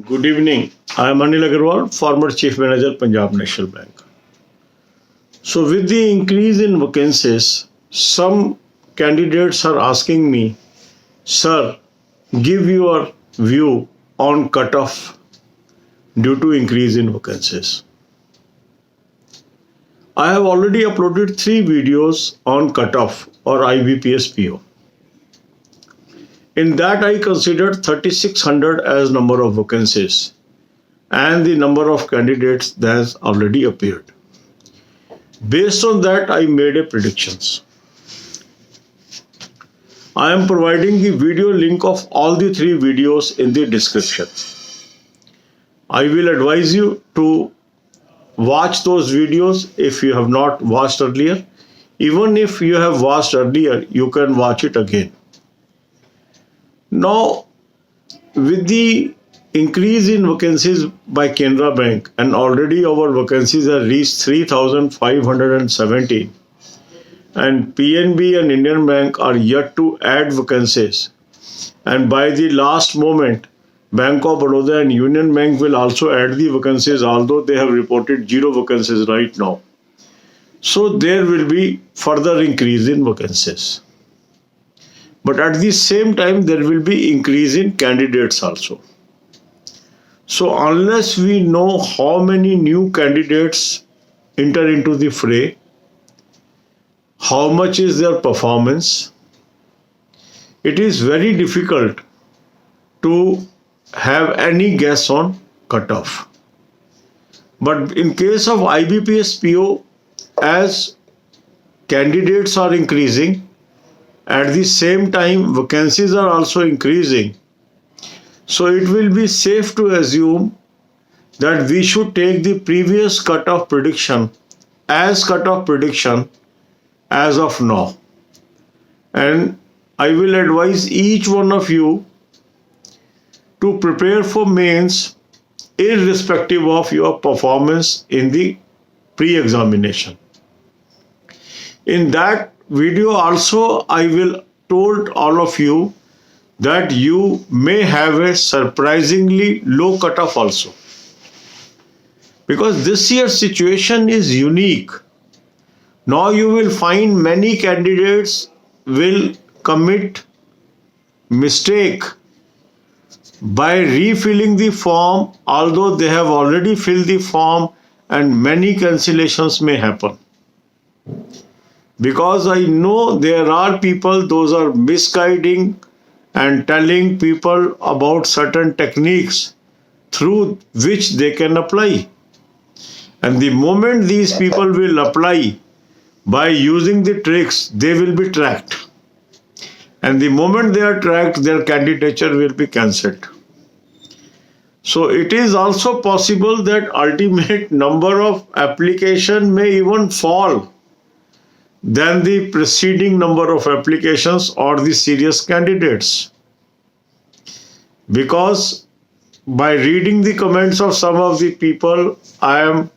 Good evening. I am Anil Agarwal, former Chief Manager, Punjab National Bank. So, with the increase in vacancies, some candidates are asking me, Sir, give your view on cutoff due to increase in vacancies. I have already uploaded 3 videos on cutoff or IBPS PO. In that, I considered 3600 as number of vacancies and the number of candidates that has already appeared. Based on that, I made a predictions. I am providing the video link of all the 3 videos in the description. I will advise you to watch those videos if you have not watched earlier. Even if you have watched earlier, you can watch it again. Now, with the increase in vacancies by Canara Bank, and already our vacancies have reached 3,517, and PNB and Indian Bank are yet to add vacancies, and by the last moment, Bank of Baroda and Union Bank will also add the vacancies, although they have reported 0 vacancies right now. So there will be further increase in vacancies. But at the same time, there will be increase in candidates also. So unless we know how many new candidates enter into the fray, how much is their performance, it is very difficult to have any guess on cutoff. But in case of IBPS PO, as candidates are increasing, at the same time vacancies are also increasing, so it will be safe to assume that we should take the previous cutoff prediction as cutoff prediction as of now. And I will advise each one of you to prepare for mains irrespective of your performance in the pre-examination. In that video also, I will told all of you that you may have a surprisingly low cutoff also, because this year's situation is unique. Now you will find many candidates will commit mistake by refilling the form, although they have already filled the form, and many cancellations may happen. Because I know there are people, those are misguiding and telling people about certain techniques through which they can apply. And the moment these people will apply by using the tricks, they will be tracked. And the moment they are tracked, their candidature will be cancelled. So it is also possible that ultimate number of application may even fall than the preceding number of applications or the serious candidates. Because by reading the comments of some of the people, I am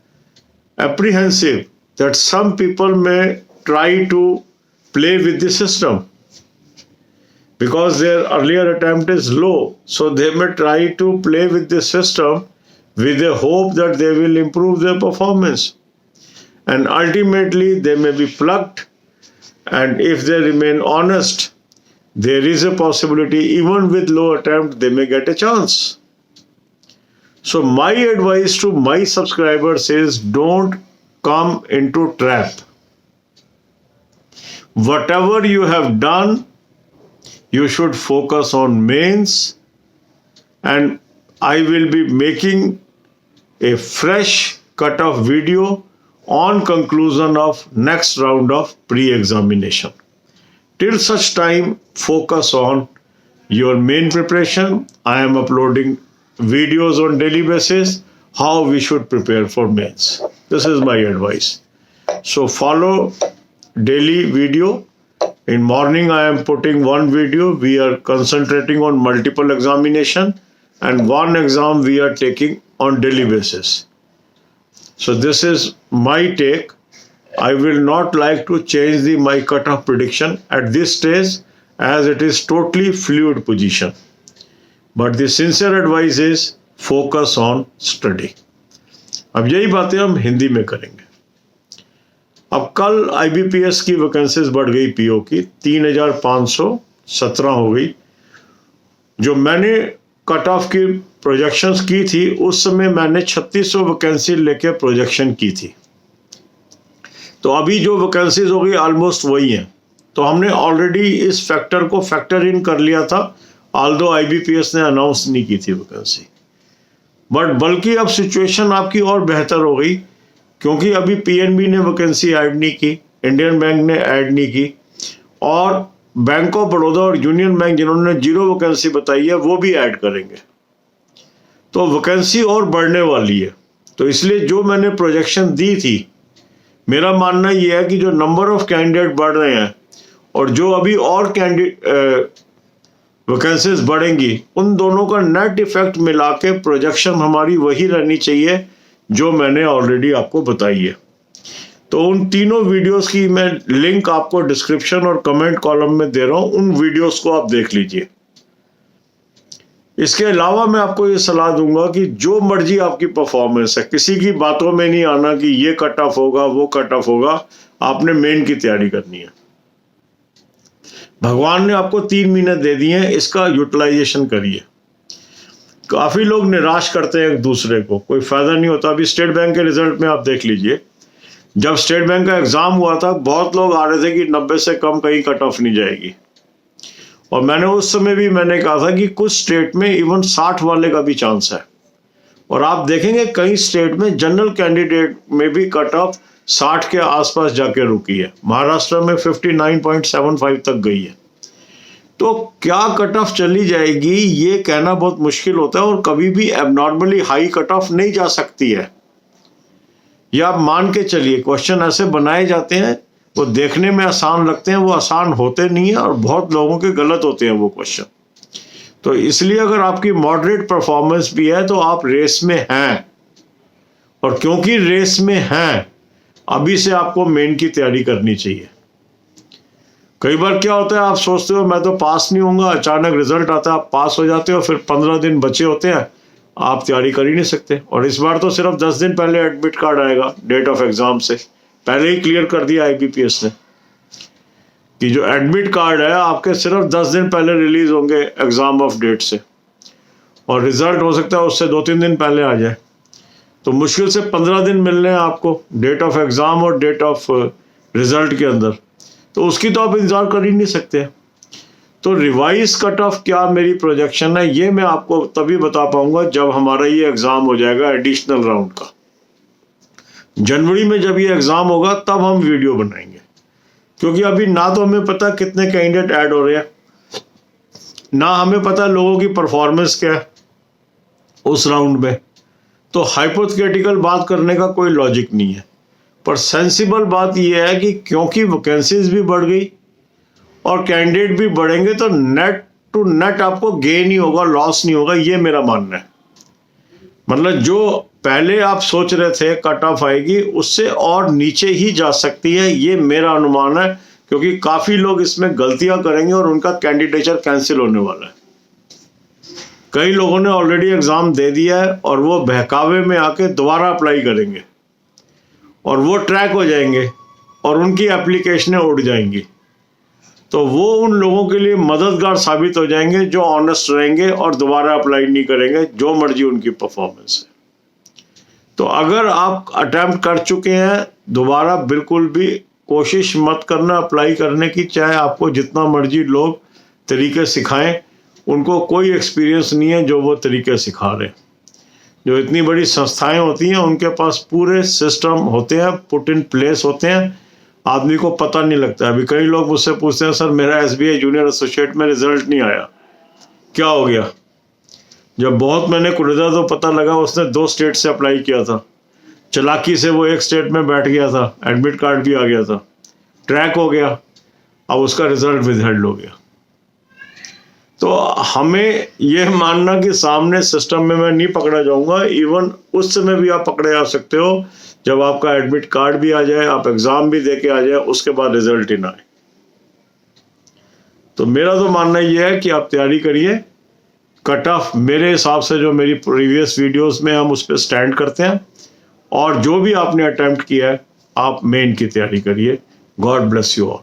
apprehensive that some people may try to play with the system. Because their earlier attempt is low, so they may try to play with the system with the hope that they will improve their performance. And ultimately they may be plucked, and if they remain honest, there is a possibility even with low attempt they may get a chance. So my advice to my subscribers is, don't come into trap. Whatever you have done, you should focus on mains, and I will be making a fresh cutoff video on conclusion of next round of pre-examination. Till such time, focus on your main preparation. I am uploading videos on daily basis how we should prepare for mains. This is my advice. So follow daily video. In morning I am putting one video. We are concentrating on multiple examination, and one exam we are taking on daily basis. So this is my take. I will not like to change my cutoff prediction at this stage, as it is totally fluid position. But the sincere advice is focus on study. अब यही बातें हम हिंदी में करेंगे। अब कल IBPS की vacancies बढ़ गई, PO की 3517 हो गई। जो मैंने कट ऑफ की प्रोजेक्शंस की थी उस समय मैंने 3600 वैकेंसी लेके प्रोजेक्शन की थी। तो अभी जो वैकेंसीज हो गई ऑलमोस्ट वही हैं। तो हमने ऑलरेडी इस फैक्टर को फैक्टर इन कर लिया था, ऑल्दो IBPS ने अनाउंस नहीं की थी वैकेंसी। बट बल्कि अब सिचुएशन आपकी और बेहतर हो गई, क्योंकि अभी PNB ने वैकेंसी ऐड नहीं की, इंडियन बैंक ने ऐड नहीं की, और बैंक ऑफ बड़ौदा और यूनियन बैंक जिन्होंने 0 वैकेंसी बताई है वो भी ऐड करेंगे। तो वैकेंसी और बढ़ने वाली है। तो इसलिए जो मैंने प्रोजेक्शन दी थी, मेरा मानना यह है कि जो नंबर ऑफ कैंडिडेट बढ़ रहे हैं और जो अभी और वैकेंसीज बढ़ेंगी, उन दोनों का नेट इफेक्ट मिला के प्रोजेक्शन हमारी वही रहनी चाहिए जो मैंने ऑलरेडी आपको बताई है। तो उन तीनों वीडियोस की मैं लिंक आपको डिस्क्रिप्शन और कमेंट कॉलम में दे रहा हूं, उन वीडियोस को आप देख लीजिए। इसके अलावा मैं आपको ये सलाह दूंगा कि जो मर्जी आपकी परफॉर्मेंस है, किसी की बातों में नहीं आना कि ये कट ऑफ होगा वो कट ऑफ होगा। आपने मेन की तैयारी करनी है। भगवान ने आपको 3 महीने दे दिए हैं, इसका यूटिलाइजेशन करिए। काफी लोग निराश करते हैं एक दूसरे को, कोई फायदा नहीं होता। अभी स्टेट बैंक के रिजल्ट में आप देख लीजिए, जब स्टेट बैंक का एग्जाम हुआ था बहुत लोग आ रहे थे कि 90 से कम कहीं कट ऑफ नहीं जाएगी, और मैंने उस समय भी कहा था कि कुछ स्टेट में इवन 60 वाले का भी चांस है। और आप देखेंगे कई स्टेट में जनरल कैंडिडेट में भी कट ऑफ 60 के आसपास जाके रुकी है। महाराष्ट्र में 59.75 तक गई है। तो क्या कट ऑफ चली जाएगी ये कहना बहुत मुश्किल होता है, और कभी भी एबनॉर्मली हाई कट ऑफ नहीं जा सकती है। या आप मान के चलिए, क्वेश्चन ऐसे बनाए जाते हैं, वो देखने में आसान लगते हैं, वो आसान होते नहीं है, और बहुत लोगों के गलत होते हैं वो क्वेश्चन। तो इसलिए अगर आपकी मॉडरेट परफॉर्मेंस भी है तो आप रेस में हैं, और क्योंकि रेस में हैं अभी से आपको मेन की तैयारी करनी चाहिए। कई बार क्या होता है, आप सोचते हो मैं तो पास नहीं होऊंगा, अचानक रिजल्ट आता है, आप पास हो जाते हो, फिर 15 दिन बचे होते हैं, आप तैयारी कर ही नहीं सकते। और इस बार तो सिर्फ 10 दिन पहले एडमिट कार्ड आएगा डेट ऑफ एग्जाम से, पहले ही क्लियर कर दिया IBPS ने कि जो एडमिट कार्ड है आपके सिर्फ 10 दिन पहले रिलीज होंगे एग्जाम ऑफ डेट से, और रिजल्ट हो सकता है उससे 2-3 दिन पहले आ जाए। तो मुश्किल से 15 दिन मिलने हैं आपको डेट ऑफ एग्जाम और डेट ऑफ रिजल्ट के अंदर, तो उसकी तो आप इंतजार कर ही नहीं सकते। तो रिवाइज कट ऑफ क्या मेरी प्रोजेक्शन है ये मैं आपको तभी बता पाऊंगा जब हमारा ये एग्जाम हो जाएगा एडिशनल राउंड का। जनवरी में जब ये एग्जाम होगा तब हम वीडियो बनाएंगे, क्योंकि अभी ना तो हमें पता कितने कैंडिडेट ऐड हो रहे हैं, ना हमें पता लोगों की परफॉर्मेंस क्या है उस राउंड में। तो हाइपोथेटिकल बात करने का कोई लॉजिक नहीं है। पर सेंसिबल बात यह है कि क्योंकि वैकेंसीज भी बढ़ गई और कैंडिडेट भी बढ़ेंगे, तो नेट टू नेट आपको गेन ही होगा, लॉस नहीं होगा, ये मेरा मानना है। मतलब जो पहले आप सोच रहे थे कट ऑफ आएगी उससे और नीचे ही जा सकती है, ये मेरा अनुमान है, क्योंकि काफी लोग इसमें गलतियां करेंगे और उनका कैंडिडेचर कैंसिल होने वाला है। कई लोगों ने ऑलरेडी एग्जाम दे दिया है और वो बहकावे में आके दोबारा अप्लाई करेंगे और वो ट्रैक हो जाएंगे और उनकी एप्लीकेशनें उड़ जाएंगी। तो वो उन लोगों के लिए मददगार साबित हो जाएंगे जो ऑनेस्ट रहेंगे और दोबारा अप्लाई नहीं करेंगे, जो मर्जी उनकी परफॉर्मेंस है। तो अगर आप अटेम्प्ट कर चुके हैं, दोबारा बिल्कुल भी कोशिश मत करना अप्लाई करने की, चाहे आपको जितना मर्जी लोग तरीके सिखाएं, उनको कोई एक्सपीरियंस नहीं है जो वो तरीके सिखा रहे हैं। जो इतनी बड़ी संस्थाएं होती हैं उनके पास पूरे सिस्टम होते हैं, पुट इन प्लेस होते हैं, आदमी को पता नहीं लगता। अभी कई लोग मुझसे पूछते हैं सर मेरा SBI जूनियर एसोसिएट में रिजल्ट नहीं आया, क्या हो गया? जब बहुत मैंने कुरेदा तो पता लगा उसने 2 स्टेट से अप्लाई किया था, चालाकी से वो एक स्टेट में बैठ गया था, एडमिट कार्ड भी आ गया था, ट्रैक हो गया, अब उसका रिजल्ट विदहेल्ड हो गया। तो हमें यह मानना कि सामने सिस्टम में मैं नहीं पकड़ा जाऊंगा, इवन उस समय भी आप पकड़े जा सकते हो जब आपका एडमिट कार्ड भी आ जाए, आप एग्जाम भी दे के आ जाए, उसके बाद रिजल्ट ही ना आए। तो मेरा तो मानना यह है कि आप तैयारी करिए, कट ऑफ मेरे हिसाब से जो मेरी प्रीवियस वीडियोस में हम उस पर स्टैंड करते हैं, और जो भी आपने अटेम्प्ट किया है आप मेन की तैयारी करिए। God bless you all.